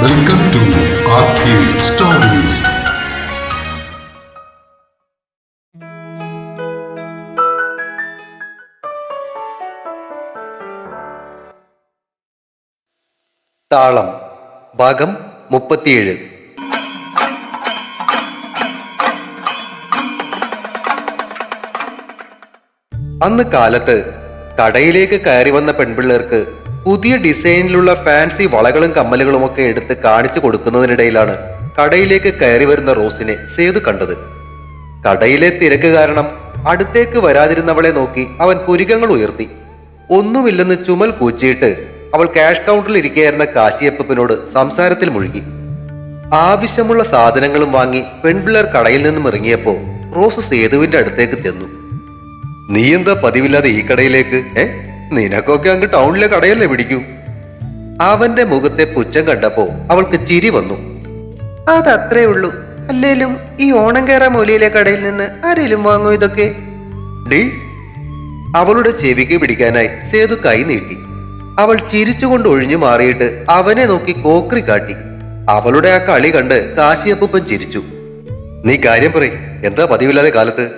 Welcome to RK's Stories. താളം ഭാഗം 37. അന്ന് കാലത്ത് കടയിലേക്ക് കയറി വന്ന പെൺപിള്ളേർക്ക് പുതിയ ഡിസൈനിലുള്ള ഫാൻസി വളകളും കമ്മലുകളും ഒക്കെ എടുത്ത് കാണിച്ചു കൊടുക്കുന്നതിനിടയിലാണ് കടയിലേക്ക് കയറി വരുന്ന റോസിനെ സേതു കണ്ടത്. കടയിലെ തിരക്ക് കാരണം അടുത്തേക്ക് വരാതിരുന്നവളെ നോക്കി അവൻ പുരികങ്ങൾ ഉയർത്തി. ഒന്നുമില്ലെന്ന് ചുമൽ കൂച്ചിയിട്ട് അവൾ ക്യാഷ് കൗണ്ടറിൽ ഇരിക്കുകയായിരുന്ന കാശിയപ്പനോട് സംസാരത്തിൽ മുഴുകി. ആവശ്യമുള്ള സാധനങ്ങളും വാങ്ങി പെൺപിള്ളേർ കടയിൽ നിന്നും ഇറങ്ങിയപ്പോ റോസ് സേതുവിന്റെ അടുത്തേക്ക് ചെന്നു. നീ എന്താ പതിവില്ലാതെ ഈ കടയിലേക്ക്? നിനക്കൊക്കെ അങ്ങ് ടൗണിലെ കടയല്ലേ പിടിക്കൂ? അവന്റെ മുഖത്തെ പുച്ഛം കണ്ടപ്പോ അവൾക്ക് ചിരി വന്നു. അതത്രേ ഉള്ളൂ. അല്ലേലും ഈ ഓണം കയറാ മൂലയിലെ കടയിൽ നിന്ന് ആരെങ്കിലും വാങ്ങോ ഇതൊക്കെ? ഡി അവളുടെ ചെവിക്ക് പിടിക്കാനായി സേതു കൈ നീട്ടി. അവൾ ചിരിച്ചുകൊണ്ട് ഒഴിഞ്ഞു മാറിയിട്ട് അവനെ നോക്കി കോക്രി കാട്ടി. അവളുടെ ആ കളി കണ്ട് കാശിയപ്പൻ ചിരിച്ചു. നീ കാര്യം പറയ്, എന്താ പതിവില്ലാതെ കാലത്ത്?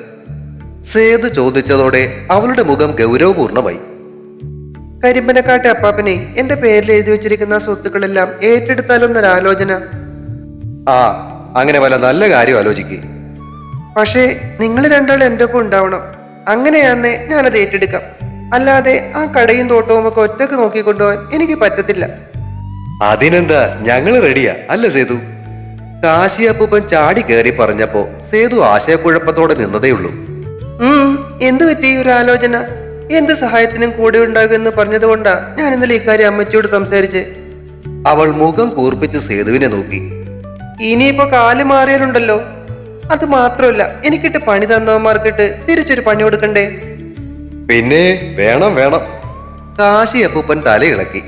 സേതു ചോദിച്ചതോടെ അവളുടെ മുഖം ഗൗരവപൂർണമായി. കരിമ്പനക്കാട്ടെ അപ്പാപ്പനെ എന്റെ പേരിൽ എഴുതി വെച്ചിരിക്കുന്ന സ്വത്തുക്കളെല്ലാം ഏറ്റെടുത്താലൊന്നൊരാലോചന. ആ, അങ്ങനെ വല്ല നല്ല കാര്യം ആലോചിക്ക്. പക്ഷേ നിങ്ങൾ രണ്ടാളും എന്റെ ഒപ്പം ഉണ്ടാവണം. അങ്ങനെയാന്നേ ഞാനത് ഏറ്റെടുക്കാം. അല്ലാതെ ആ കടയും തോട്ടവും ഒക്കെ ഒറ്റക്ക് നോക്കിക്കൊണ്ടുപോകാൻ എനിക്ക് പറ്റത്തില്ല. അതിനെന്താ, ഞങ്ങള് റെഡിയാ അല്ല സേതു? കാശിയപ്പൻ ചാടി കയറി പറഞ്ഞപ്പോ സേതു ആശയക്കുഴപ്പത്തോടെ നിന്നതേയുള്ളൂ. എന്ത് പറ്റി ഒരു ആലോചന? എന്ത് സഹായത്തിനും കൂടെ ഉണ്ടാകുമെന്ന് പറഞ്ഞതുകൊണ്ടാ ഞാൻ ഇന്നലെ ഇക്കാര്യം അമ്മച്ചിയോട് സംസാരിച്ച്. അവൾ മുഖം കൂർപ്പിച്ച് സേതുവിനെ നോക്കി. ഇനിയിപ്പോ കാല് മാറിയാലുണ്ടല്ലോ. അത് മാത്രമല്ല, എനിക്കിട്ട് പണി തന്നവന്മാർക്കിട്ട് തിരിച്ചൊരു പണി കൊടുക്കണ്ടേ? പിന്നെ വേണം വേണം. കാശിയപ്പൻ തലയിളക്കി.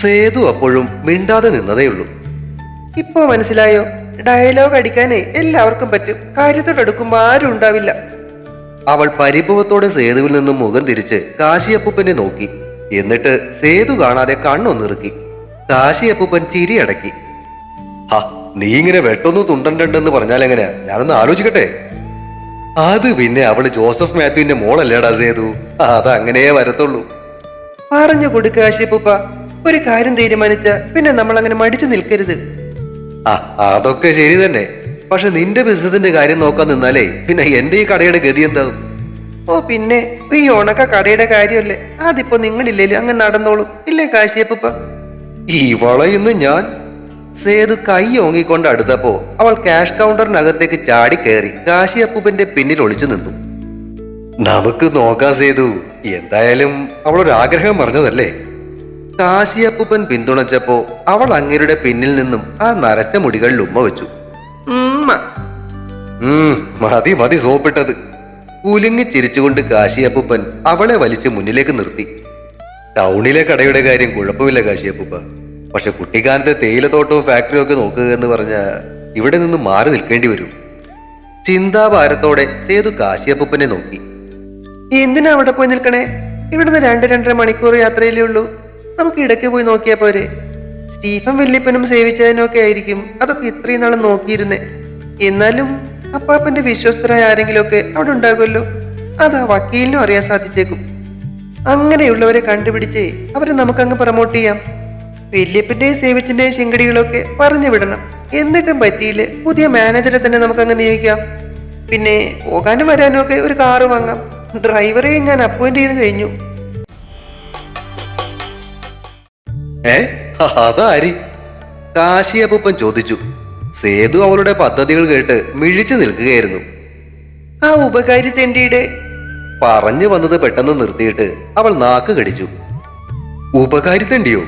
സേതു അപ്പോഴും മിണ്ടാതെ നിന്നതേയുള്ളൂ. ഇപ്പോ മനസ്സിലായോ? ഡയലോഗ് അടിക്കാനേ എല്ലാവർക്കും പറ്റും, കാര്യത്തോടെടുക്കുമ്പോ ആരും ഉണ്ടാവില്ല. അവൾ പരിഭവത്തോടെ സേതുവിൽ നിന്നും മുഖം തിരിച്ച് കാശിയപ്പനെ നോക്കി. എന്നിട്ട് സേതു കാണാതെ കണ്ണൊന്നിറുക്കി. കാശിയപ്പൻ ചിരി അടക്കി. ഹാ, നീ ഇങ്ങനെ വെട്ടൊന്നു തുണ്ടണ്ടെന്ന് പറഞ്ഞാൽ എങ്ങനെയാ? ഞാനൊന്ന് ആലോചിക്കട്ടെ. അത് പിന്നെ അവള് ജോസഫ് മാത്യുവിന്റെ മോളല്ലേടാ സേതു, അതങ്ങനെയേ വരത്തുള്ളൂ. പറഞ്ഞു കൊടുക്ക ആശിപ്പൂപ്പ. ഒരു കാര്യം തീരുമാനിച്ച പിന്നെ നമ്മൾ അങ്ങനെ മടിച്ചു നിൽക്കരുത്. ആ, അതൊക്കെ ശരി തന്നെ. പക്ഷെ നിന്റെ ബിസിനസിന്റെ കാര്യം നോക്കാൻ നിന്നാലേ പിന്നെ എന്റെ ഈ കടയുടെ ഗതി എന്താവും? ഓ പിന്നെ, ഈ ഉണക്ക കടയുടെ കാര്യമല്ലേ, അതിപ്പോ നിങ്ങളില്ലേലും അങ്ങ് നടന്നോളും ഇല്ലേ കാശിയപ്പൂപ്പ? ഇവളെ ഇന്ന് ഞാൻ. സേതു കൈ ഓങ്ങിക്കൊണ്ട് അടുത്തപ്പോ അവൾ ക്യാഷ് കൗണ്ടറിനകത്തേക്ക് ചാടി കയറി കാശിയപ്പൂപ്പന്റെ പിന്നിൽ ഒളിച്ചു നിന്നു. നമുക്ക് നോക്കാം സേതു, എന്തായാലും അവളൊരാഗ്രഹം പറഞ്ഞതല്ലേ. കാശിയപ്പൂപ്പൻ പിന്തുണച്ചപ്പോ അവൾ അങ്ങേരുടെ പിന്നിൽ നിന്നും ആ നരച്ച മുടികളിൽ ഉമ്മ വെച്ചു. മതി മതി സോപ്പിട്ടത്. കുലുങ്ങി ചിരിച്ചുകൊണ്ട് കാശിയപ്പൂപ്പൻ അവളെ വലിച്ച് മുന്നിലേക്ക് നിർത്തി. ടൗണിലെ കടയുടെ കാര്യം കുഴപ്പമില്ല കാശിയപ്പൂപ്പ, പക്ഷെ കുട്ടിക്കാലത്തെ തേയിലത്തോട്ടവും ഫാക്ടറിയും ഒക്കെ നോക്കുക എന്ന് പറഞ്ഞ ഇവിടെ നിന്ന് മാറി നിൽക്കേണ്ടി വരും. ചിന്താഭാരത്തോടെ സേതു കാശിയപ്പനെ നോക്കി. എന്തിനാ അവിടെ പോയി നിൽക്കണേ? ഇവിടുന്ന് 2-2.5 മണിക്കൂർ യാത്രയിലേ ഉള്ളൂ. നമുക്ക് ഇടയ്ക്ക് പോയി നോക്കിയാ പോരെ? സ്റ്റീഫൻ വല്യപ്പനും സേവിച്ചതിനും ഒക്കെ ആയിരിക്കും അതൊക്കെ ഇത്രയും നാളും നോക്കിയിരുന്നേ. എന്നാലും അപ്പാപ്പന്റെ വിശ്വസ്തരായ ആരെങ്കിലും ഒക്കെ അവിടെ ഉണ്ടാകുമല്ലോ. അത് ആ വക്കീലിനും അറിയാൻ സാധിച്ചേക്കും. അങ്ങനെയുള്ളവരെ കണ്ടുപിടിച്ച് അവരെ നമുക്കങ്ങ് പ്രമോട്ട് ചെയ്യാം. വല്യപ്പന്റെയും സേവിച്ചിന്റെയും ശിങ്കടികളൊക്കെ പറഞ്ഞു വിടണം. എന്നിട്ടും പറ്റിയില്ലേ, പുതിയ മാനേജറെ തന്നെ നമുക്കങ്ങ് നിയോഗിക്കാം. പിന്നെ പോകാനും വരാനും ഒക്കെ ഒരു കാറ് വാങ്ങാം. ഡ്രൈവറെയും ഞാൻ അപ്പോയിന്റ് ചെയ്ത് കഴിഞ്ഞു. അതാരി? കാശിയപ്പൻ ചോദിച്ചു. സേതു അവളുടെ പദ്ധതികൾ കേട്ട് മിഴിച്ചു നിൽക്കുകയായിരുന്നു. ആ ഉപകാരി തെണ്ടിയുടെ പറഞ്ഞു വന്നത് പെട്ടെന്ന് നിർത്തിയിട്ട് അവൾ നാക്ക് കടിച്ചു. ഉപകാരി തെണ്ടിയോ?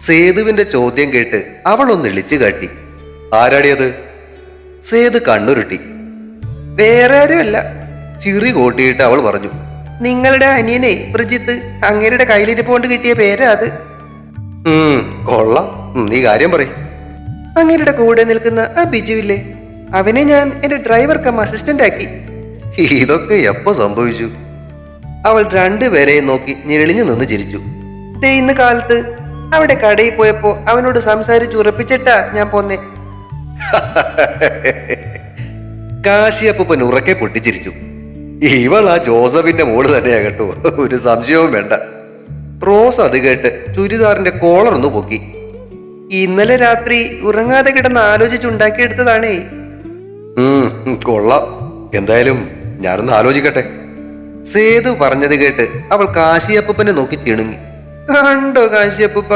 സേതുവിന്റെ ചോദ്യം കേട്ട് അവൾ ഒന്ന് ഇളിച്ചു കാട്ടി. ആരാടിയത്? സേതു കണ്ണുരുട്ടി. വേറെ ആരുമല്ല. ചിറി കോട്ടിയിട്ട് അവൾ പറഞ്ഞു. നിങ്ങളുടെ അനിയനെ ബ്രിജിത്ത്, അങ്ങേരുടെ കയ്യിലിരിപ്പ് കൊണ്ട് കിട്ടിയ പേരാ അത്. കൊള്ളാം, നീ കാര്യം പറയും. അങ്ങേരുടെ കൂടെ നിൽക്കുന്ന ആ ബിജുവില്ലേ, അവനെ ഞാൻ എന്റെ ഡ്രൈവർ കം അസിസ്റ്റന്റ് ആക്കി. ഇതൊക്കെ എപ്പോ സംഭവിച്ചു? അവൾ രണ്ടുപേരെയും നോക്കി ഞെളിഞ്ഞു നിന്ന് ചിരിച്ചു. ദേ ഇന്ന് കാലത്ത് അവിടെ കടയിൽ പോയപ്പോ അവനോട് സംസാരിച്ച് ഉറപ്പിച്ചിട്ടാ ഞാൻ പോന്നേ. കാശിയപ്പൻ ഉറക്കെ പൊട്ടിച്ചിരിച്ചു. ഇവൾ ആ ജോസഫിന്റെ മോള് തന്നെയാ കേട്ടോ, ഒരു സംശയവും വേണ്ട. റോസ് അത് കേട്ട് ചുരിദാറിന്റെ കോളർ ഒന്ന് പൊക്കി. ഇന്നലെ രാത്രി ഉറങ്ങാതെ കിടന്ന് ആലോചിച്ചുണ്ടാക്കിയെടുത്തതാണേ. കൊള്ളാം. എന്തായാലും ഞാനൊന്ന് ആലോചിക്കട്ടെ. സേതു പറഞ്ഞത് കേട്ട് അവൾ കാശിയപ്പനെ നോക്കി തിണുങ്ങി. കണ്ടോ കാശിയപ്പൂപ്പ?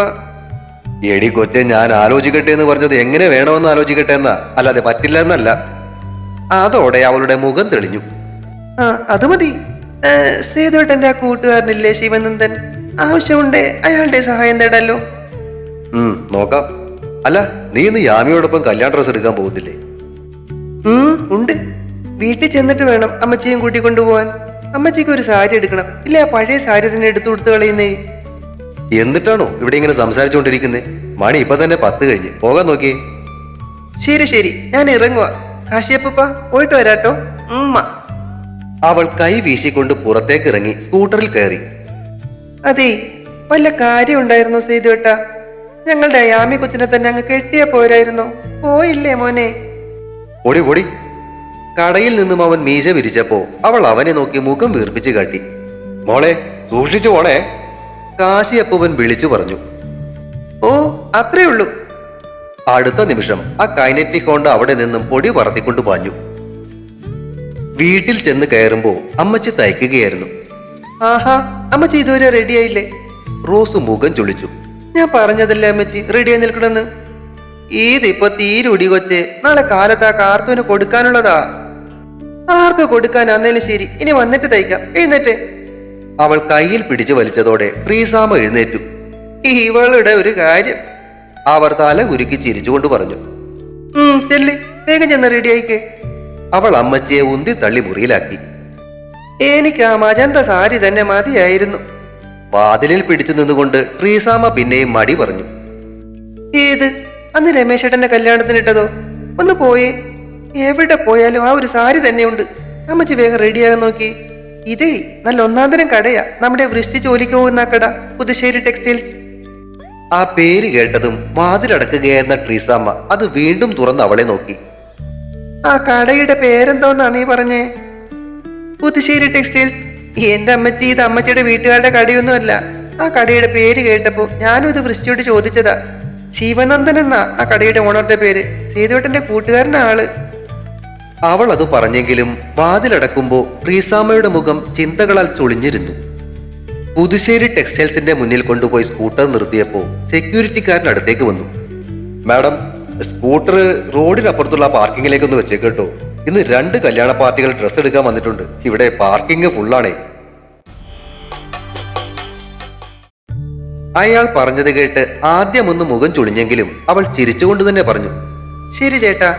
എടി കൊച്ചെ, ഞാൻ ആലോചിക്കട്ടെ എന്ന് പറഞ്ഞത് എങ്ങനെ വേണമെന്ന് ആലോചിക്കട്ടെ എന്നാ, അല്ലാതെ പറ്റില്ല എന്നല്ല. അതോടെ അവളുടെ മുഖം തെളിഞ്ഞു. ആ അത് മതി. സേതുവേട്ടന്റെ ആ കൂട്ടുകാരനില്ലേ ശിവനന്ദൻ, ആവശ്യമുണ്ടേ അയാളുടെ സഹായം തേടാലോ. നോക്കാം. അല്ല, നീ ഇന്ന് യാമിയോടൊപ്പം കല്യാണ ഡ്രസ് എടുക്കാൻ പോകുന്നില്ലേ? ഉണ്ട്. വീട്ടിൽ ചെന്നിട്ട് വേണം അമ്മച്ചിയും കൂട്ടിക്കൊണ്ടുപോവാൻ. അമ്മച്ചിക്ക് ഒരു സാരി എടുക്കണം. ഇല്ല, ആ പഴയ സാരി തന്നെ എടുത്തു കൊടുത്ത് കളയുന്നേ. എന്നിട്ടാണോ ഇവിടെ ഇങ്ങനെ സംസാരിച്ചുകൊണ്ടിരിക്കുന്നേ? മണി ഇപ്പൊ തന്നെ 10 കഴിഞ്ഞ്. പോകാൻ നോക്കിയേ. ശരി ശരി, ഞാൻ ഇറങ്ങുക. കാശിയപ്പൂപ്പ പോയിട്ട് വരാട്ടോ. അവൾ കൈ വീശിക്കൊണ്ട് പുറത്തേക്ക് ഇറങ്ങി സ്കൂട്ടറിൽ കയറി. അതെ, വല്ല കാര്യം ഉണ്ടായിരുന്നോ സേതുവേട്ട? ഞങ്ങളുടെ യാമി കൊച്ചിനെ തന്നെ അങ്ങ് കെട്ടിയാ പോരായിരുന്നോ? പോയില്ലേ മോനെ? ഓടി ഓടി. കടയിൽ നിന്നും അവൻ മീശ വിരിച്ചപ്പോ അവൾ അവനെ നോക്കി മുഖം വീർപ്പിച്ച് കാട്ടി. മോളെ, സൂക്ഷിച്ചു പോണേ, കാശിയപ്പൻ വിളിച്ചു പറഞ്ഞു. ഓ, അത്രേ ഉള്ളൂ. അടുത്ത നിമിഷം ആ കൈനറ്റിക് ഹോണ്ട അവിടെ നിന്നും പൊടി പറത്തിക്കൊണ്ട് പാഞ്ഞു. വീട്ടിൽ ചെന്ന് കയറുമ്പോ അമ്മച്ചി തയ്ക്കുകയായിരുന്നു. ആഹാ, അമ്മച്ചി ഇതുവരെ റെഡിയായില്ലേ? റോസ് മുഖം ചൊളിച്ചു. ഞാൻ പറഞ്ഞതല്ലേ അമ്മച്ചി റെഡിയായി നിൽക്കണമെന്ന്. ഇതിപ്പോ തീരുടി കൊച്ചെ. നാളെ കാലത്ത് ആ കാർത്തൂന് കൊടുക്കാനുള്ളതാ. ആർക്ക് കൊടുക്കാൻ അന്നേലും ശരി, ഇനി വന്നിട്ട് തയ്ക്കാം. എഴുന്നേറ്റ്. അവൾ കയ്യിൽ പിടിച്ചു വലിച്ചതോടെ ട്രീസാമ എഴുന്നേറ്റു. ഇവളുടെ ഒരു കാര്യം. അവർ തല കുരുക്കി ചിരിച്ചുകൊണ്ട് പറഞ്ഞു. ചെല്ലി, വേഗം ചെന്ന് റെഡിയായിക്കേ. അവൾ അമ്മച്ചിയെ ഉന്തി തള്ളി മുറിയിലാക്കി. എനിക്ക് ആ മജന്ത സാരി തന്നെ മതിയായിരുന്നു. വാതിലിൽ പിടിച്ചു നിന്നുകൊണ്ട് ട്രീസാമ പിന്നെയും മടി പറഞ്ഞു. ഏത്? അന്ന് രമേശേട്ടന്റെ കല്യാണത്തിനിട്ടതോ? ഒന്ന് പോയേ. എവിടെ പോയാലും ആ ഒരു സാരി തന്നെയുണ്ട്. അമ്മച്ചി വേഗം റെഡിയാകാൻ നോക്കി. ഇതേ നല്ല ഒന്നാന്തരം കടയാ, നമ്മുടെ വൃഷ്ടി ജോലിക്ക് പോകുന്ന കട, പുതുശ്ശേരി ടെക്സ്റ്റൈൽസ്. ആ പേര് കേട്ടതും വാതിലടക്കുകയായിരുന്ന ട്രീസാമ്മ അത് വീണ്ടും തുറന്ന് അവളെ നോക്കി. ആ കടയുടെ പേരെന്തോന്നാ നീ പറഞ്ഞേ? പുതുശ്ശേരി ടെക്സ്റ്റൈൽസ്. എന്റെ അമ്മച്ചി, ഇത് അമ്മച്ചിയുടെ വീട്ടുകാരുടെ കടയൊന്നുമല്ല. ആ കടയുടെ പേര് കേട്ടപ്പോ ഞാനും ഇത് വൃഷ്ടിയോട് ചോദിച്ചതാ. ശിവനന്ദൻ എന്നാ ആ കടയുടെ ഓണറുടെ പേര്. സേതുവേട്ടന്റെ കൂട്ടുകാരനാ ആള്. അവൾ അത് പറഞ്ഞെങ്കിലും വാതിലടക്കുമ്പോ ട്രീസാമ്മയുടെ മുഖം ചിന്തകളാൽ ചൊളിഞ്ഞിരുന്നു. പുതുശ്ശേരി ടെക്സ്റ്റൈൽസിന്റെ മുന്നിൽ കൊണ്ടുപോയി സ്കൂട്ടർ നിർത്തിയപ്പോ സെക്യൂരിറ്റിക്കാരൻ അടുത്തേക്ക് വന്നു. മാഡം, സ്കൂട്ടർ റോഡിനപ്പുറത്തുള്ള പാർക്കിങ്ങിലേക്ക് ഒന്ന് വെച്ചേക്കട്ടോ. ഇന്ന് 2 കല്യാണ പാർട്ടികൾ ഡ്രസ് എടുക്കാൻ വന്നിട്ടുണ്ട്. ഇവിടെ പാർക്കിംഗ് ഫുള്ളാണേ. അയാൾ പറഞ്ഞത് കേട്ട് ആദ്യം ഒന്ന് മുഖം ചുളിഞ്ഞെങ്കിലും അവൾ ചിരിച്ചുകൊണ്ട് തന്നെ പറഞ്ഞു, ശരി ചേട്ടാ.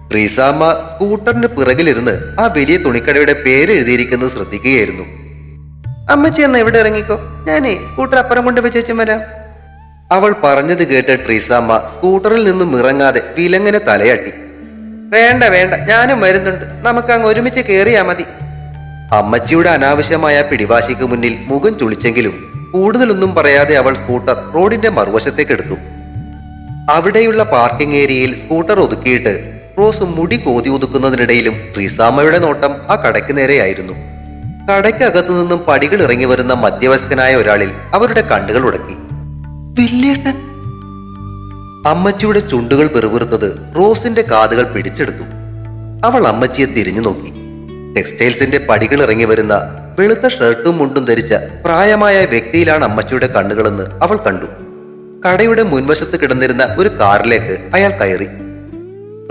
ട്രീസാമ്മ സ്കൂട്ടറിന് പിറകിലിരുന്ന് ആ വലിയ തുണിക്കടയുടെ പേര് എഴുതിയിരിക്കുന്നത് ശ്രദ്ധിക്കുകയായിരുന്നു. അമ്മച്ചി എന്നാ ഇവിടെ ഇറങ്ങിക്കോ, ഞാനേ സ്കൂട്ടർ അപ്പുറം കൊണ്ട് വെച്ചും വരാം. അവൾ പറഞ്ഞത് കേട്ട് ട്രീസാമ്മ സ്കൂട്ടറിൽ നിന്നും ഇറങ്ങാതെ വിലങ്ങനെ തലയാട്ടി. വേണ്ട വേണ്ട, ഞാനും വരുന്നുണ്ട്. നമുക്ക് അങ്ങ് ഒരുമിച്ച് കേറിയാ മതി. അമ്മച്ചിയുടെ അനാവശ്യമായ പിടിവാശിക്ക് മുന്നിൽ മുഖം ചുളിച്ചെങ്കിലും കൂടുതലൊന്നും പറയാതെ അവൾ സ്കൂട്ടർ റോഡിന്റെ മറുവശത്തേക്ക് എടുത്തു. അവിടെയുള്ള പാർക്കിംഗ് ഏരിയയിൽ സ്കൂട്ടർ ഒതുക്കിയിട്ട് റോസ് മുടി കോതി ഒതുക്കുന്നതിനിടയിലും ട്രീസാമ്മയുടെ നോട്ടം ആ കടയ്ക്ക് നേരെയായിരുന്നു. കടയ്ക്കകത്തു നിന്നും പടികൾ ഇറങ്ങി വരുന്ന മധ്യവയസ്കനായ ഒരാളിൽ അവരുടെ കണ്ണുകൾ ഉടക്കി. വില്ലേട്ടൻ. അമ്മച്ചിയുടെ ചുണ്ടുകൾ പെറുപിറുത്തത് റോസിന്റെ കാതുകൾ പിടിച്ചെടുത്തു. അവൾ അമ്മച്ചിയെ തിരിഞ്ഞു നോക്കി. ടെക്സ്റ്റൈൽസിന്റെ പടികൾ ഇറങ്ങി വരുന്ന വെളുത്ത ഷർട്ടും മുണ്ടും ധരിച്ച പ്രായമായ വ്യക്തിയിലാണ് അമ്മച്ചിയുടെ കണ്ണുകളെന്ന് അവൾ കണ്ടു. കടയുടെ മുൻവശത്ത് കിടന്നിരുന്ന ഒരു കാറിലേക്ക് അയാൾ കയറി.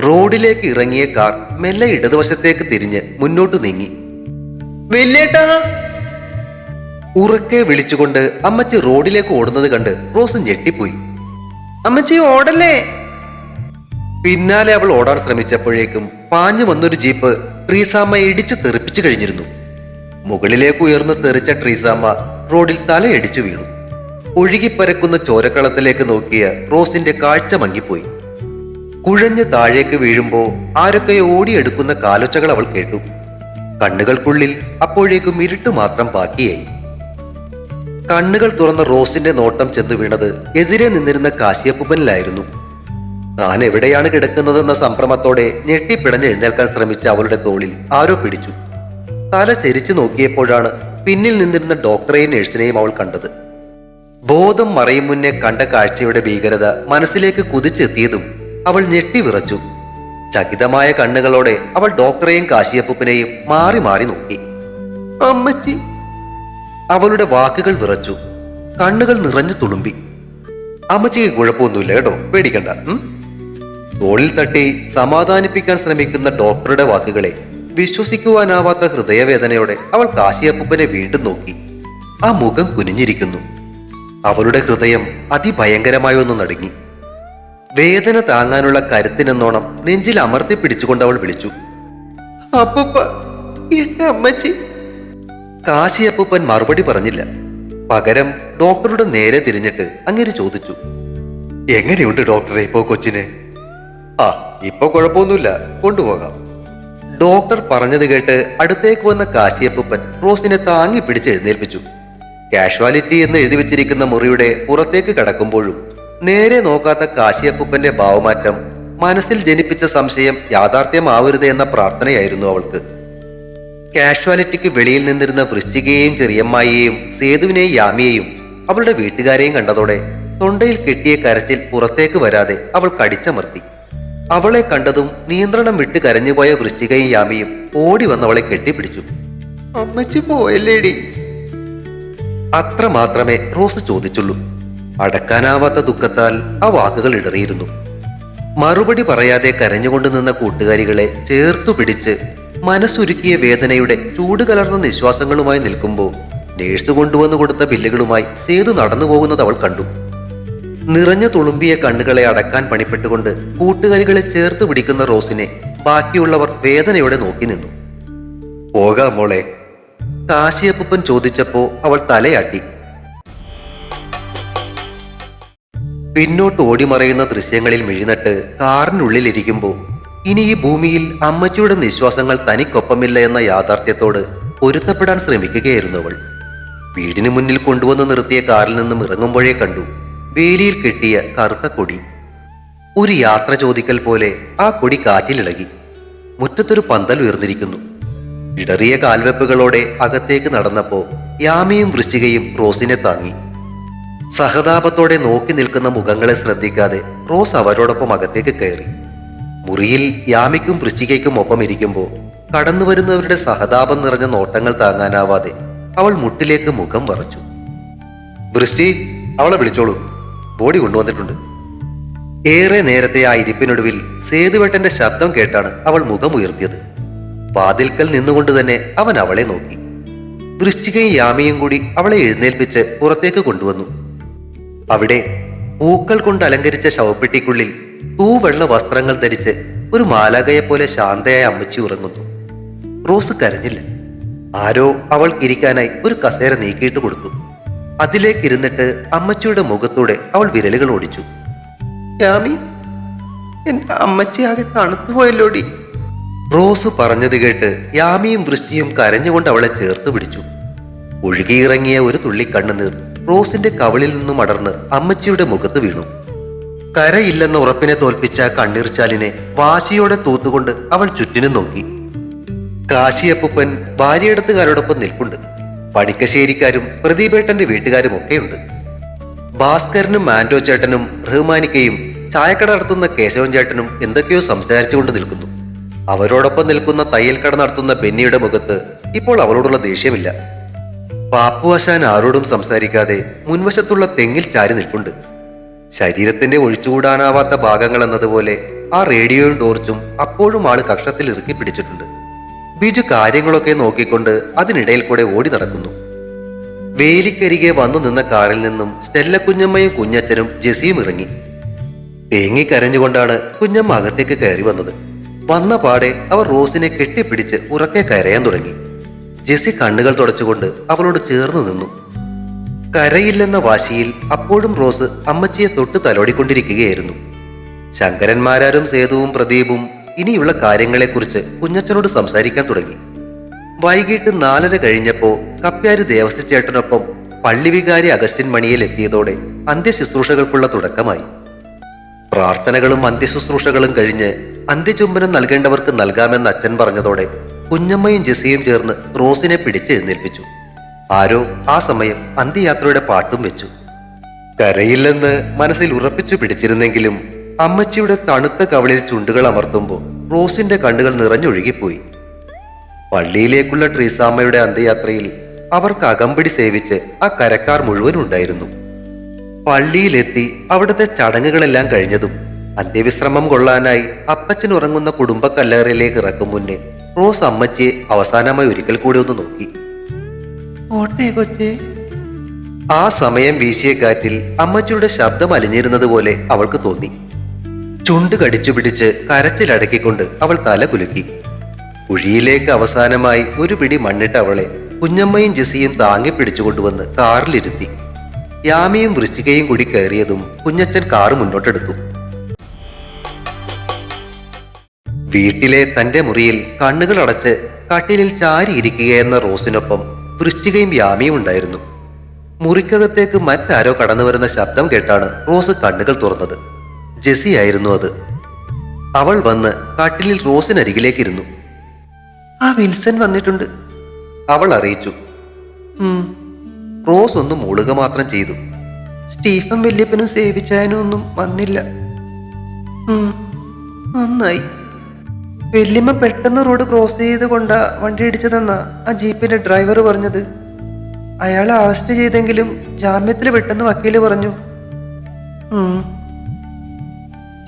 റോഡിലേക്ക് ഇറങ്ങിയ കാർ മെല്ലെ ഇടതുവശത്തേക്ക് തിരിഞ്ഞ് മുന്നോട്ട് നീങ്ങി. വില്ലേട്ടാ! ഉറക്കെ വിളിച്ചുകൊണ്ട് അമ്മച്ചി റോഡിലേക്ക് ഓടുന്നത് കണ്ട് റോസ് ഞെട്ടിപ്പോയി. അമ്മച്ചി ഓടല്ലേ! പിന്നാലെ അവൾ ഓടാൻ ശ്രമിച്ചപ്പോഴേക്കും പാഞ്ഞു വന്നൊരു ജീപ്പ് ട്രീസാമ്മയെ ഇടിച്ചു തെറിപ്പിച്ചു കഴിഞ്ഞിരുന്നു. മുകളിലേക്ക് ഉയർന്ന് തെറിച്ച ട്രീസാമ്മ റോഡിൽ തലയടിച്ചു വീണു. ഒഴുകിപ്പരക്കുന്ന ചോരക്കളത്തിലേക്ക് നോക്കിയ റോസിന്റെ കാഴ്ച മങ്ങിപ്പോയി. കുഴഞ്ഞ് താഴേക്ക് വീഴുമ്പോ ആരൊക്കെ ഓടിയെടുക്കുന്ന കാലൊച്ചകൾ അവൾ കേട്ടു. കണ്ണുകൾക്കുള്ളിൽ അപ്പോഴേക്കും ഇരുട്ട് മാത്രം ബാക്കിയായി. കണ്ണുകൾ തുറന്ന റോസിന്റെ നോട്ടം ചെന്ന് വീണത് എതിരെ നിന്നിരുന്ന കാശിയപ്പൂപ്പനിലായിരുന്നു. താൻ എവിടെയാണ് കിടക്കുന്നതെന്ന സംഭ്രമത്തോടെ ഞെട്ടിപ്പിടഞ്ഞ് എഴുന്നേൽക്കാൻ ശ്രമിച്ച അവളുടെ തോളിൽ ആരോ പിടിച്ചു. തല ചെരിച്ചു നോക്കിയപ്പോഴാണ് പിന്നിൽ നിന്നിരുന്ന ഡോക്ടറെയും നഴ്സിനെയും അവൾ കണ്ടത്. ബോധം മറയും മുന്നേ കണ്ട കാഴ്ചയുടെ ഭീകരത മനസ്സിലേക്ക് കുതിച്ചെത്തിയതും അവൾ ഞെട്ടി വിറച്ചു. ചകിതമായ കണ്ണുകളോടെ അവൾ ഡോക്ടറെയും കാശിയപ്പൂപ്പനെയും മാറി മാറി നോക്കി. അമ്മച്ചി. അവളുടെ വാക്കുകൾ വിറച്ചു, കണ്ണുകൾ നിറഞ്ഞു തുളുമ്പി. അമ്മച്ചിക്ക് കുഴപ്പമൊന്നുമില്ല കേട്ടോ, പേടിക്കണ്ട. തോളിൽ തട്ടി സമാധാനിപ്പിക്കാൻ ശ്രമിക്കുന്ന ഡോക്ടറുടെ വാക്കുകളെ വിശ്വസിക്കുവാനാവാത്ത ഹൃദയവേദനയോടെ അവൾ കാശിയപ്പൂപ്പനെ വീണ്ടും നോക്കി. ആ മുഖം കുനിഞ്ഞിരിക്കുന്നു. അവളുടെ ഹൃദയം അതിഭയങ്കരമായി ഒന്ന് നടുങ്ങി. വേദന താങ്ങാനുള്ള കരുത്തിനെന്നോണം നെഞ്ചിൽ അമർത്തി പിടിച്ചുകൊണ്ട് അവൾ വിളിച്ചു, അപ്പൂപ്പ, എന്റെ അമ്മച്ചി. കാശിയപ്പൂപ്പൻ മറുപടി പറഞ്ഞില്ല. പകരം ഡോക്ടറുടെ നേരെ തിരിഞ്ഞിട്ട് അങ്ങനെ ചോദിച്ചു, എങ്ങനെയുണ്ട് ഡോക്ടറെ ഇപ്പോ കൊച്ചിന്? ആ, ഇപ്പൊ കുഴപ്പമൊന്നുമില്ല, കൊണ്ടുപോകാം. ഡോക്ടർ പറഞ്ഞത് കേട്ട് അടുത്തേക്ക് വന്ന കാശിയപ്പൂപ്പൻ റോസിനെ താങ്ങി പിടിച്ച് എഴുന്നേൽപ്പിച്ചു. കാഷ്വാലിറ്റി എന്ന് എഴുതി വെച്ചിരിക്കുന്ന മുറിയുടെ പുറത്തേക്ക് കടക്കുമ്പോഴും നേരെ നോക്കാത്ത കാശിയപ്പൂപ്പന്റെ ഭാവമാറ്റം മനസ്സിൽ ജനിപ്പിച്ച സംശയം യാഥാർത്ഥ്യമാവരുത് എന്ന പ്രാർത്ഥനയായിരുന്നു അവൾക്ക്. കാഷ്വാലിറ്റിക്ക് വെളിയിൽ നിന്നിരുന്ന വൃശ്ചികയെയും ചെറിയമ്മായിയെയും സേതുവിനെയും യാമിയെയും അവളുടെ വീട്ടുകാരെയും കണ്ടതോടെ തൊണ്ടയിൽ കെട്ടിയ കരച്ചിൽ പുറത്തേക്ക് വരാതെ അവൾ കടിച്ചമർത്തി. അവളെ കണ്ടതും നിയന്ത്രണം വിട്ട് കരഞ്ഞുപോയ വൃശ്ചികയും യാമിയും ഓടി വന്നവളെ കെട്ടിപ്പിടിച്ചു. അമ്മച്ചി പോയല്ലേടി? അത്ര മാത്രമേ റോസ് ചോദിച്ചുള്ളൂ. അടക്കാനാവാത്ത ദുഃഖത്താൽ ആ വാക്കുകൾ ഇടറിയിരുന്നു. മറുപടി പറയാതെ കരഞ്ഞുകൊണ്ട് നിന്ന കൂട്ടുകാരികളെ ചേർത്തു പിടിച്ച് മനസ്സുരുക്കിയ വേദനയുടെ ചൂട് കലർന്ന നിശ്വാസങ്ങളുമായി നിൽക്കുമ്പോൾ നേഴ്സ് കൊണ്ടുവന്നു കൊടുത്ത ബില്ലുകളുമായി സേതു നടന്നു പോകുന്നത് അവൾ കണ്ടു. നിറഞ്ഞു തുളുമ്പിയ കണ്ണുകളെ അടക്കാൻ പണിപ്പെട്ടുകൊണ്ട് കൂട്ടുകാരികളെ ചേർത്ത് പിടിക്കുന്ന റോസിനെ ബാക്കിയുള്ളവർ വേദനയോടെ നോക്കി നിന്നു. പോകാം മോളെ, കാശിയപ്പൂപ്പൻ ചോദിച്ചപ്പോ അവൾ തലയാട്ടി. പിന്നോട്ട് ഓടിമറയുന്ന ദൃശ്യങ്ങളിൽ മിഴിനട്ട് കാറിനുള്ളിൽ ഇരിക്കുമ്പോൾ ഇനി ഈ ഭൂമിയിൽ അമ്മച്ചിയുടെ നിശ്വാസങ്ങൾ തനിക്കൊപ്പമില്ല എന്ന യാഥാർത്ഥ്യത്തോട് പൊരുത്തപ്പെടാൻ ശ്രമിക്കുകയായിരുന്നു അവൾ. വീടിന് മുന്നിൽ കൊണ്ടുവന്ന് നിർത്തിയ കാറിൽ നിന്നും ഇറങ്ങുമ്പോഴേ കണ്ടു വേലിയിൽ കെട്ടിയ കറുത്ത കൊടി. ഒരു യാത്ര ചോദിക്കൽ പോലെ ആ കൊടി കാറ്റിലിളകി. മുറ്റത്തൊരു പന്തൽ ഉയർന്നിരിക്കുന്നു. ഇടറിയ കാൽവെപ്പുകളോടെ അകത്തേക്ക് നടന്നപ്പോ യാമിയും വൃശ്ചികയും റോസിനെ താങ്ങി. സഹതാപത്തോടെ നോക്കി നിൽക്കുന്ന മുഖങ്ങളെ ശ്രദ്ധിക്കാതെ റോസ് അവരോടൊപ്പം അകത്തേക്ക് കയറി. മുറിയിൽ യാമിക്കും വൃശ്ചികയ്ക്കും ഒപ്പം ഇരിക്കുമ്പോൾ കടന്നു വരുന്നവരുടെ സഹതാപം നിറഞ്ഞ നോട്ടങ്ങൾ താങ്ങാനാവാതെ അവൾ മുട്ടിലേക്ക് മുഖം വറച്ചു. വൃശ്ചി, അവളെ വിളിച്ചോളൂ, ബോഡി കൊണ്ടുവന്നിട്ടുണ്ട്. ഏറെ നേരത്തെ ആ ഇരിപ്പിനൊടുവിൽ സേതുവേട്ടന്റെ ശബ്ദം കേട്ടാണ് അവൾ മുഖമുയർത്തിയത്. വാതിൽക്കൽ നിന്നുകൊണ്ട് തന്നെ അവൻ അവളെ നോക്കി. വൃശ്ചികയും യാമിയും കൂടി അവളെ എഴുന്നേൽപ്പിച്ച് പുറത്തേക്ക് കൊണ്ടുവന്നു. അവിടെ പൂക്കൾ കൊണ്ട് അലങ്കരിച്ച ശവപ്പെട്ടിക്കുള്ളിൽ തൂവെള്ള വസ്ത്രങ്ങൾ ധരിച്ച് ഒരു മാലാഖയെപ്പോലെ ശാന്തയായ അമ്മച്ചി ഉറങ്ങുന്നു. റോസ് കരഞ്ഞില്ല. ആരോ അവൾക്കിരിക്കാനായി ഒരു കസേര നീക്കിയിട്ട് കൊടുത്തു. അതിലേക്കിരുന്നിട്ട് അമ്മച്ചിയുടെ മുഖത്തൂടെ അവൾ വിരലുകൾ ഓടിച്ചു. യാമി, എന്റെ അമ്മച്ചി ആകെ തണുത്തുപോയല്ലോടി. റോസ് പറഞ്ഞത് കേട്ട് യാമിയും വൃശ്ചിയും കരഞ്ഞുകൊണ്ട് അവളെ ചേർത്ത് പിടിച്ചു. ഒഴുകിയിറങ്ങിയ ഒരു തുള്ളി കണ്ണുനീർ റോസിന്റെ കവിളിൽ നിന്നും അടർന്ന് അമ്മച്ചിയുടെ മുഖത്ത് വീണു. കരയില്ലെന്ന ഉറപ്പിനെ തോൽപ്പിച്ച കണ്ണീർച്ചാലിനെ വാശിയോടെ തൂത്തുകൊണ്ട് അവൾ ചുറ്റിനും നോക്കി. കാശിയപ്പൂപ്പൻ ഭാര്യയെടുത്തുകാരോടൊപ്പം നിൽപ്പുണ്ട്. പണിക്കശ്ശേരിക്കാരും പ്രദീപേട്ടന്റെ വീട്ടുകാരും ഒക്കെയുണ്ട്. ഭാസ്കരനും മാൻഡോ ചേട്ടനും റഹ്മാനിക്കയും ചായക്കട നടത്തുന്ന കേശവൻ ചേട്ടനും എന്തൊക്കെയോ സംസാരിച്ചുകൊണ്ട് നിൽക്കുന്നു. അവരോടൊപ്പം നിൽക്കുന്ന തയ്യൽക്കട നടത്തുന്ന ബെന്നിയുടെ മുഖത്ത് ഇപ്പോൾ അവളോടുള്ള ദേഷ്യമില്ല. പാപ്പുവശാൻ ആരോടും സംസാരിക്കാതെ മുൻവശത്തുള്ള തെങ്ങിൽ ചാരി നിൽപ്പുണ്ട്. ശരീരത്തിന്റെ ഒഴിച്ചുകൂടാനാവാത്ത ഭാഗങ്ങൾ എന്നതുപോലെ ആ റേഡിയോയും ടോർച്ചും അപ്പോഴും ആള് കക്ഷത്തിൽ ഇറുക്കി പിടിച്ചിട്ടുണ്ട്. ബിജു കാര്യങ്ങളൊക്കെ നോക്കിക്കൊണ്ട് അതിനിടയിൽ കൂടെ ഓടി നടക്കുന്നു. വേലിക്കരികെ വന്നു നിന്ന കാറിൽ നിന്നും സ്റ്റെല്ല കുഞ്ഞമ്മയും കുഞ്ഞച്ഛനും ജെസിയും ഇറങ്ങി. തേങ്ങിക്കരഞ്ഞുകൊണ്ടാണ് കുഞ്ഞമ്മ അകത്തേക്ക് കയറി വന്നത്. വന്ന പാടെ അവർ റോസിനെ കെട്ടിപ്പിടിച്ച് ഉറക്കെ കരയാൻ തുടങ്ങി. ജെസി കണ്ണുകൾ തുടച്ചുകൊണ്ട് അവളോട് ചേർന്ന് നിന്നു. കരയില്ലെന്ന വാശിയിൽ അപ്പോഴും റോസ് അമ്മച്ചിയെ തൊട്ട് തലോടിക്കൊണ്ടിരിക്കുകയായിരുന്നു. ശങ്കരന്മാരാരും സേതുവും പ്രദീപും ഇനിയുള്ള കാര്യങ്ങളെക്കുറിച്ച് കുഞ്ഞച്ചനോട് സംസാരിക്കാൻ തുടങ്ങി. വൈകിട്ട് 4:30 കഴിഞ്ഞപ്പോ കപ്പ്യാര് ദേവസ്യ ചേട്ടനൊപ്പം പള്ളിവികാരി അഗസ്റ്റിൻ മണിയിൽ എത്തിയതോടെ അന്ത്യശുശ്രൂഷകൾക്കുള്ള തുടക്കമായി. പ്രാർത്ഥനകളും അന്ത്യശുശ്രൂഷകളും കഴിഞ്ഞ് അന്ത്യചുംബനം നൽകേണ്ടവർക്ക് നൽകാമെന്ന് അച്ഛൻ പറഞ്ഞതോടെ കുഞ്ഞമ്മയും ജെസിയും ചേർന്ന് റോസിനെ പിടിച്ചെഴുന്നേൽപ്പിച്ചു. ആരോ ആ സമയം അന്ത്യയാത്രയുടെ പാട്ടും വെച്ചു. കരയില്ലെന്ന് മനസ്സിൽ ഉറപ്പിച്ചു പിടിച്ചിരുന്നെങ്കിലും അമ്മച്ചിയുടെ തണുത്ത കവിളിൽ ചുണ്ടുകൾ അമർത്തുമ്പോൾ റോസിന്റെ കണ്ണുകൾ നിറഞ്ഞൊഴുകിപ്പോയി. പള്ളിയിലേക്കുള്ള ട്രീസാമ്മയുടെ അന്ത്യയാത്രയിൽ അവർക്ക് അകമ്പടി സേവിച്ച് ആ കരക്കാർ മുഴുവൻ ഉണ്ടായിരുന്നു. പള്ളിയിലെത്തി അവിടുത്തെ ചടങ്ങുകളെല്ലാം കഴിഞ്ഞതും അന്ത്യവിശ്രമം കൊള്ളാനായി അപ്പച്ചൻ ഉറങ്ങുന്ന കുടുംബ കല്ലറയിലേക്ക് ഇറക്കും മുന്നേ റോസ് അമ്മച്ചിയെ അവസാനമായി ഒരിക്കൽ കൂടി ഒന്ന് നോക്കി. ഓട്ടേ കൊച്ചേ. ആ സമയം വീശിയ കാറ്റിൽ അമ്മച്ചിയുടെ ശബ്ദം അലിഞ്ഞിരുന്നത് പോലെ അവൾക്ക് തോന്നി. ചുണ്ട് കടിച്ചു പിടിച്ച് കരച്ചിലടക്കിക്കൊണ്ട് അവൾ തല കുലുക്കി. കുഴിയിലേക്ക് അവസാനമായി ഒരു പിടി മണ്ണിട്ട് അവളെ കുഞ്ഞമ്മയും ജെസിയും താങ്ങി പിടിച്ചുകൊണ്ടുവന്ന് കാറിലിരുത്തി. യാമിയും വൃശ്ചികയും കൂടി കയറിയതും കുഞ്ഞച്ചൻ കാറ് മുന്നോട്ടെടുത്തു. വീട്ടിലെ തന്റെ മുറിയിൽ കണ്ണുകൾ അടച്ച് കട്ടിലിൽ ചാരിയിരിക്കുകയെന്ന റോസിനൊപ്പം വൃശ്ചികയും യാമിയും ഉണ്ടായിരുന്നു. മുറിക്കകത്തേക്ക് മറ്റാരോ കടന്നു വരുന്ന ശബ്ദം കേട്ടാണ് റോസ് കണ്ണുകൾ തുറന്നത്. ജെസി ആയിരുന്നു അത്. അവൾ വന്ന് കട്ടിലിൽ റോസിനരികിലേക്കിരുന്നു. ആ വിൽസൺ വന്നിട്ടുണ്ട്, അവൾ അറിയിച്ചു. റോസ് ഒന്ന് മൂളുക മാത്രം ചെയ്തു. സ്റ്റീഫൻ വല്യപ്പനും സേവിച്ചാനും ഒന്നും വന്നില്ല. നന്നായി. വല്യമ്മ പെട്ടെന്ന് റോഡ് ക്രോസ് ചെയ്ത് കൊണ്ടാ വണ്ടി ഇടിച്ചതെന്നാ ആ ജീപ്പിന്റെ ഡ്രൈവർ പറഞ്ഞത്. അയാളെ അറസ്റ്റ് ചെയ്തെങ്കിലും ജാമ്യത്തിൽ വിട്ടെന്ന് വക്കീല് പറഞ്ഞു.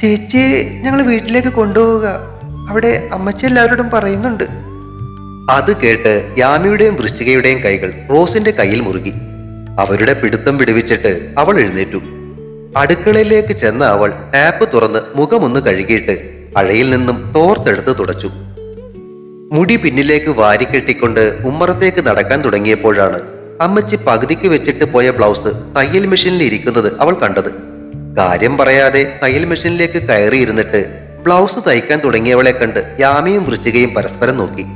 ചേച്ചിയെ ഞങ്ങൾ വീട്ടിലേക്ക് കൊണ്ടുപോവുക, അവിടെ അമ്മച്ചി എല്ലാവരോടും പറയുന്നുണ്ട്. അത് കേട്ട് യാമിയുടെയും വൃശ്ചികയുടെയും കൈകൾ റോസിന്റെ കയ്യിൽ മുറുകി. അവരുടെ പിടുത്തം വിടുവിച്ചിട്ട് അവൾ എഴുന്നേറ്റു. അടുക്കളയിലേക്ക് ചെന്ന അവൾ ടാപ്പ് തുറന്ന് മുഖമൊന്ന് കഴുകിയിട്ട് അഴയിൽ നിന്നും തോർത്തെടുത്ത് തുടച്ചു. മുടി പിന്നിലേക്ക് വാരിക്കെട്ടിക്കൊണ്ട് ഉമ്മറത്തേക്ക് നടക്കാൻ തുടങ്ങിയപ്പോഴാണ് അമ്മച്ചി പകുതിക്ക് വെച്ചിട്ട് പോയ ബ്ലൗസ് തയ്യൽ മെഷീനിൽ ഇരിക്കുന്നത് അവൾ കണ്ടത്. കാര്യം പറയാതെ തയ്യൽ മെഷീനിലേക്ക് കയറിയിരുന്നിട്ട് ബ്ലൗസ് തയ്ക്കാൻ തുടങ്ങിയവളെ കണ്ട് യാമിയും വൃശ്ചികയും പരസ്പരം നോക്കി.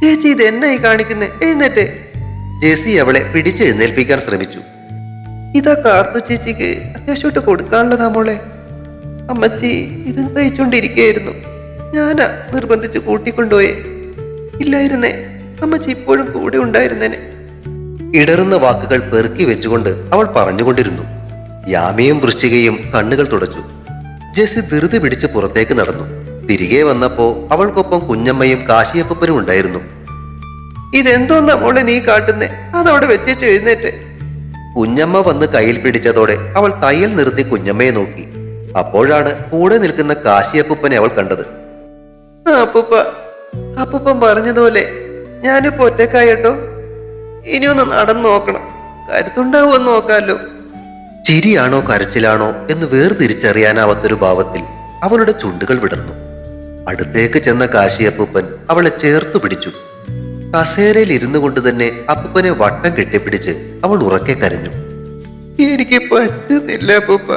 ചേച്ചി ഇത് എന്നായി കാണിക്കുന്നേ, എഴുന്നേറ്റേ. ജെസി അവളെ പിടിച്ചെഴുന്നേൽപ്പിക്കാൻ ശ്രമിച്ചു. ഇതാ കാർത്തു ചേച്ചിക്ക് അത്യാവശ്യമായിട്ട് കൊടുക്കാനുള്ളതാ മോളെ. അമ്മച്ചി ഇത് തയ്ച്ചോണ്ടിരിക്കുകയായിരുന്നു, ഞാനാ നിർബന്ധിച്ച് കൂട്ടിക്കൊണ്ടുപോയേ. ഇല്ലായിരുന്നേ അമ്മച്ചി ഇപ്പോഴും കൂടെ ഉണ്ടായിരുന്നേനെ. ഇടറുന്ന വാക്കുകൾ പെറുക്കി വെച്ചുകൊണ്ട് അവൾ പറഞ്ഞുകൊണ്ടിരുന്നു. യാമിയും വൃശ്ചികയും കണ്ണുകൾ തുടച്ചു. ജെസി ധൃതി പിടിച്ച് പുറത്തേക്ക് നടന്നു. തിരികെ വന്നപ്പോ അവൾക്കൊപ്പം കുഞ്ഞമ്മയും കാശിയപ്പനും ഉണ്ടായിരുന്നു. ഇതെന്തോന്നാ മോളെ നീ കാട്ടുന്നേ, അതവിടെ വെച്ചേച്ചു എഴുന്നേറ്റെ. കുഞ്ഞമ്മ വന്ന് കയ്യിൽ പിടിച്ചതോടെ അവൾ തയ്യൽ നിർത്തി കുഞ്ഞമ്മയെ നോക്കി. അപ്പോഴാണ് കൂടെ നിൽക്കുന്ന കാശിയപ്പനെ അവൾ കണ്ടത്. അപ്പൂപ്പൻ പറഞ്ഞതുപോലെ ഞാനിപ്പോ ഒറ്റക്കായിട്ടോ. ഇനിയൊന്ന് നടന്നു നോക്കണം, കരുത്തുണ്ടാവുമെന്ന് നോക്കാമല്ലോ. ചിരിയാണോ കരച്ചിലാണോ എന്ന് വേർതിരിച്ചറിയാനാവാത്തൊരു ഭാവത്തിൽ അവളുടെ ചുണ്ടുകൾ വിടർന്നു. അടുത്തേക്ക് ചെന്ന കാശിയപ്പൂപ്പൻ അവളെ ചേർത്തു പിടിച്ചു. കസേരയിൽ ഇരുന്നു കൊണ്ട് തന്നെ അപ്പൂപ്പനെ വട്ടം കെട്ടിപ്പിടിച്ച് അവൾ ഉറക്കെ കരഞ്ഞു. എനിക്ക് പറ്റുന്നില്ല അപ്പൂപ്പ.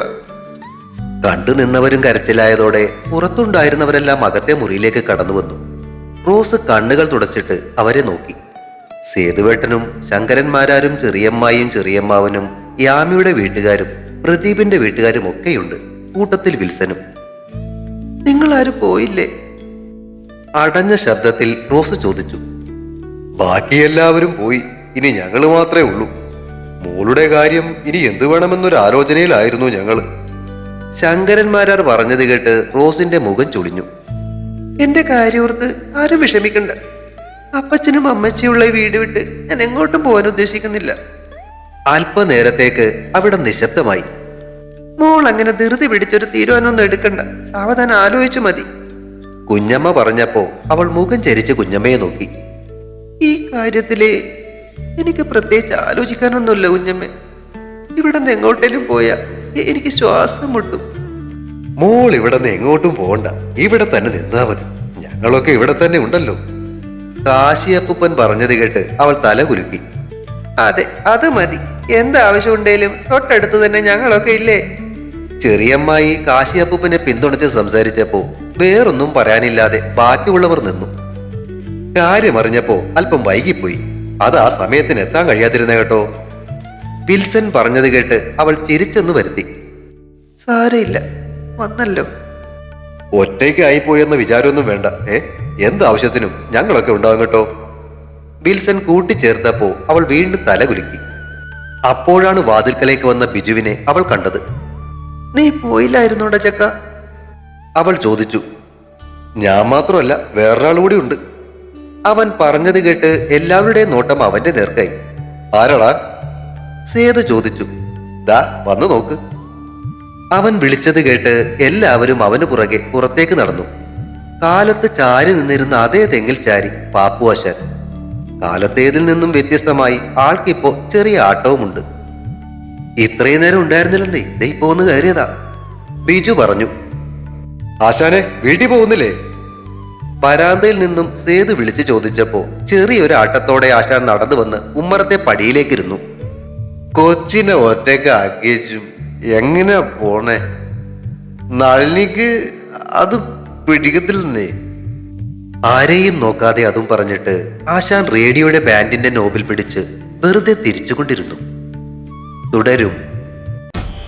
കണ്ടു നിന്നവരും കരച്ചിലായതോടെ പുറത്തുണ്ടായിരുന്നവരെല്ലാം അകത്തെ മുറിയിലേക്ക് കടന്നു വന്നു. റോസ് കണ്ണുകൾ തുടച്ചിട്ട് അവരെ നോക്കി. സേതുവേട്ടനും ശങ്കരന്മാരാരും ചെറിയമ്മായും ചെറിയമ്മാവനും യാമിയുടെ വീട്ടുകാരും പ്രദീപിന്റെ വീട്ടുകാരും ഒക്കെയുണ്ട്, കൂട്ടത്തിൽ വിൽസനും. നിങ്ങളാരും പോയില്ലേ? അടഞ്ഞ ശബ്ദത്തിൽ റോസ് ചോദിച്ചു. ബാക്കി എല്ലാവരും പോയി, ഇനി ഞങ്ങള് മാത്രമേ ഉള്ളൂ. മോളുടെ കാര്യം ഇനി എന്തു വേണമെന്നൊരു ആലോചനയിലായിരുന്നു ഞങ്ങള്. ശങ്കരന്മാരാർ പറഞ്ഞത് കേട്ട് റോസിന്റെ മുഖം ചുളിഞ്ഞു. എന്റെ കാര്യോർത്ത് ആരും വിഷമിക്കണ്ട. അപ്പച്ചനും അമ്മച്ചിയുള്ള വീട് വിട്ട് ഞാൻ എങ്ങോട്ടും പോകാൻ ഉദ്ദേശിക്കുന്നില്ല. അല്പനേരത്തേക്ക് അവിടെ നിശബ്ദമായി. മോൾ അങ്ങനെ ധൃതി പിടിച്ചൊരു തീരുമാനമൊന്നും എടുക്കണ്ട, സാവധാനം ആലോചിച്ചു മതി. കുഞ്ഞമ്മ പറഞ്ഞപ്പോ അവൾ മുഖം ചരിച്ച് കുഞ്ഞമ്മയെ നോക്കി. ഈ കാര്യത്തില് എനിക്ക് പ്രത്യേകിച്ച് ആലോചിക്കാനൊന്നുമില്ല കുഞ്ഞമ്മ. ഇവിടെ നിന്ന് എങ്ങോട്ടേലും പോയാ എനിക്ക് ശ്വാസം മുട്ടും. മോൾ ഇവിടെ നിന്ന് എങ്ങോട്ടും പോകണ്ട, ഇവിടെ തന്നെ നിന്നാ മതി. ഞങ്ങളൊക്കെ ഇവിടെ തന്നെ ഉണ്ടല്ലോ. കാശിയപ്പൂപ്പൻ പറഞ്ഞത് കേട്ട് അവൾ തല കുലുക്കി. അതെ, അത് മതി. എന്താവശ്യമുണ്ടേലും തൊട്ടടുത്ത് തന്നെ ഞങ്ങളൊക്കെ ഇല്ലേ. ചെറിയമ്മായി കാശിയപ്പൂപ്പനെ പിന്തുണച്ച് സംസാരിച്ചപ്പോ വേറൊന്നും പറയാനില്ലാതെ ബാക്കിയുള്ളവർ നിന്നു. കാര്യമറിഞ്ഞപ്പോ അല്പം വൈകിപ്പോയി. അത് ആ സമയത്തിന് എത്താൻ കഴിയാതിരുന്ന കേട്ടോ. വിൽസൺ പറഞ്ഞത് കേട്ട് അവൾ ചിരിച്ചെന്ന് വരുത്തി. സാരയില്ല, വന്നല്ലോ. ഒറ്റയ്ക്കായിപ്പോയെന്ന വിചാരമൊന്നും വേണ്ട. എന്താവശ്യത്തിനും ഞങ്ങളൊക്കെ ഉണ്ടാകും കേട്ടോ. വിൽസൺ കൂട്ടിച്ചേർത്തപ്പോ അവൾ വീണ്ടും തല കുലുക്കി. അപ്പോഴാണ് വാതിൽക്കലേക്ക് വന്ന ബിജുവിനെ അവൾ കണ്ടത്. നീ പോയില്ലായിരുന്നോടാ ചക്ക? അവൾ ചോദിച്ചു. ഞാൻ മാത്രമല്ല, വേറൊരാൾ കൂടി ഉണ്ട്. അവൻ പറഞ്ഞത് കേട്ട് എല്ലാവരുടെയും നോട്ടം അവന്റെ നേർക്കായി. ആരാടാ? സേതു ചോദിച്ചു. ദാ വന്നു നോക്ക്. അവൻ വിളിച്ചത് കേട്ട് എല്ലാവരും അവന് പുറകെ പുറത്തേക്ക് നടന്നു. കാലത്ത് ചാരി നിന്നിരുന്ന അതേ തെങ്ങിൽ ചാരി പാപ്പു ആശാൻ. കാലത്തേതിൽ നിന്നും വ്യത്യസ്തമായി ആൾക്കിപ്പോ ചെറിയ ആട്ടവുമുണ്ട്. ഇത്രയും നേരം ഉണ്ടായിരുന്നില്ലെന്നേ, ദേ ഇപ്പൊ ഒന്ന് കയറിയതാ, ബിജു പറഞ്ഞു. ആശാനെ, വീട്ടിൽ പോകുന്നില്ലേ? പരാന്തയിൽ നിന്നും സേതു വിളിച്ചു ചോദിച്ചപ്പോ ചെറിയൊരു ആട്ടത്തോടെ ആശാൻ നടന്നു വന്ന് ഉമ്മറത്തെ പടിയിലേക്കിരുന്നു. കൊച്ചിനെ ഒറ്റയ്ക്ക് ആക്കിയച്ചും എങ്ങനെയാ പോണേ? നളിനിക്ക് അത് പിടിക്കത്തില്ലെന്നേ. ആരെയും നോക്കാതെ അതും പറഞ്ഞിട്ട് ആശാൻ റേഡിയോയുടെ ബാൻഡിന്റെ നോബിൽ പിടിച്ച് വെറുതെ തിരിച്ചുകൊണ്ടിരുന്നു. തുടരും.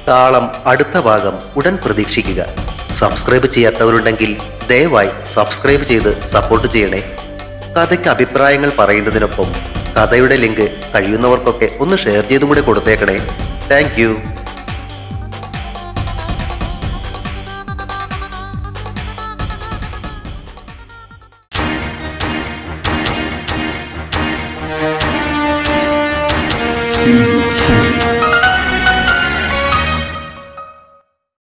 താളം അടുത്ത ഭാഗം ഉടൻ പ്രതീക്ഷിക്കുക. സബ്സ്ക്രൈബ് ചെയ്യാത്തവരുണ്ടെങ്കിൽ ദയവായി സബ്സ്ക്രൈബ് ചെയ്ത് സപ്പോർട്ട് ചെയ്യണേ. കഥയ്ക്ക് അഭിപ്രായങ്ങൾ പറയുന്നതിനൊപ്പം കഥയുടെ ലിങ്ക് കഴിയുന്നവർക്കൊക്കെ ഒന്ന് ഷെയർ ചെയ്തും കൂടെ കൊടുത്തേക്കണേ. താങ്ക്